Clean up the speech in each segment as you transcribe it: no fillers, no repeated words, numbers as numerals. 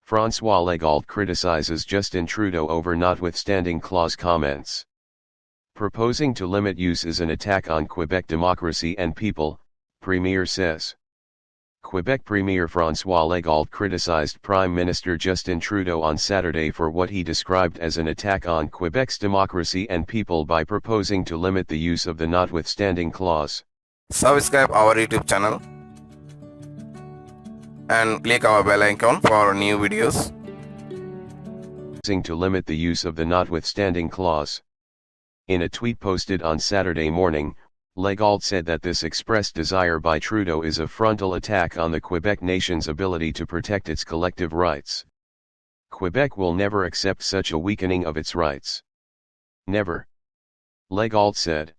François Legault criticizes Justin Trudeau over notwithstanding clause comments. Proposing to limit use is an attack on Quebec democracy and people, Premier says. Quebec Premier François Legault criticized Prime Minister Justin Trudeau on Saturday for what he described as an attack on Quebec's democracy and people by proposing to limit the use of the notwithstanding clause. Subscribe our YouTube channel and click our bell icon for new videos. To limit the use of the notwithstanding clause. In a tweet posted on Saturday morning, Legault said that this expressed desire by Trudeau is a frontal attack on the Quebec nation's ability to protect its collective rights. Quebec will never accept such a weakening of its rights. Never. Legault said.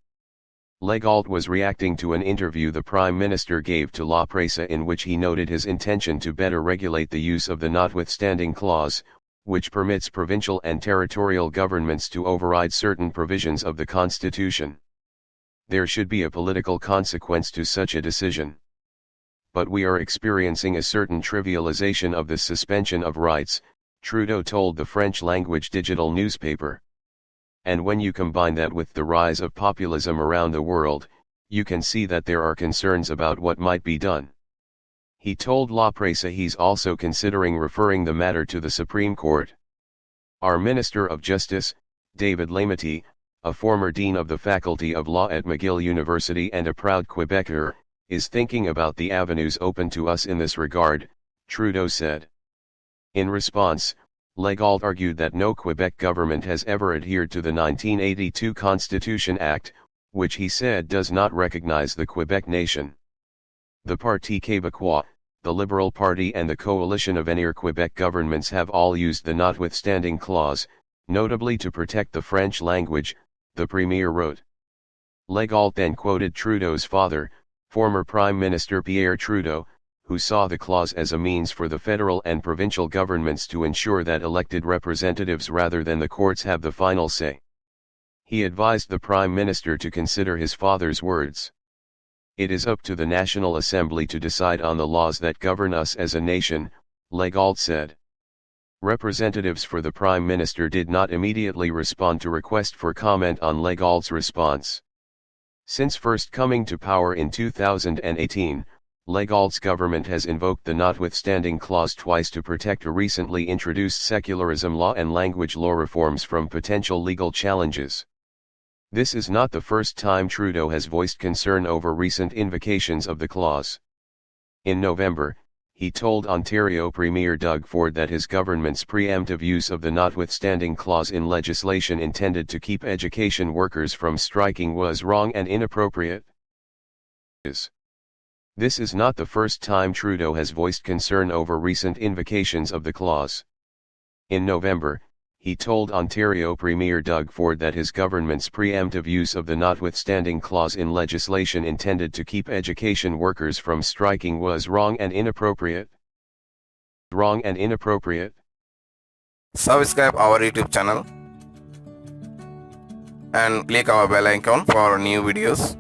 Legault was reacting to an interview the Prime Minister gave to La Presse in which he noted his intention to better regulate the use of the notwithstanding clause, which permits provincial and territorial governments to override certain provisions of the Constitution. There should be a political consequence to such a decision. But we are experiencing a certain trivialization of the suspension of rights, Trudeau told the French-language digital newspaper. And when you combine that with the rise of populism around the world, you can see that there are concerns about what might be done. He told La Presse he's also considering referring the matter to the Supreme Court. Our Minister of Justice, David Lametti, a former dean of the Faculty of Law at McGill University and a proud Quebecer, is thinking about the avenues open to us in this regard, Trudeau said. In response, Legault argued that no Quebec government has ever adhered to the 1982 Constitution Act, which he said does not recognize the Quebec nation. The Parti Québécois, the Liberal Party and the coalition of any Quebec governments have all used the notwithstanding clause, notably to protect the French language, the Premier wrote. Legault then quoted Trudeau's father, former Prime Minister Pierre Trudeau, who saw the clause as a means for the federal and provincial governments to ensure that elected representatives rather than the courts have the final say. He advised the Prime Minister to consider his father's words. It is up to the National Assembly to decide on the laws that govern us as a nation, Legault said. Representatives for the Prime Minister did not immediately respond to request for comment on Legault's response. Since first coming to power in 2018, Legault's government has invoked the notwithstanding clause twice to protect a recently introduced secularism law and language law reforms from potential legal challenges. This is not the first time Trudeau has voiced concern over recent invocations of the clause. In November, he told Ontario Premier Doug Ford that his government's preemptive use of the notwithstanding clause in legislation intended to keep education workers from striking was wrong and inappropriate. This is not the first time Trudeau has voiced concern over recent invocations of the clause. In November, he told Ontario Premier Doug Ford that his government's preemptive use of the notwithstanding clause in legislation intended to keep education workers from striking was wrong and inappropriate. Wrong and inappropriate. Subscribe our YouTube channel and click our bell icon for new videos.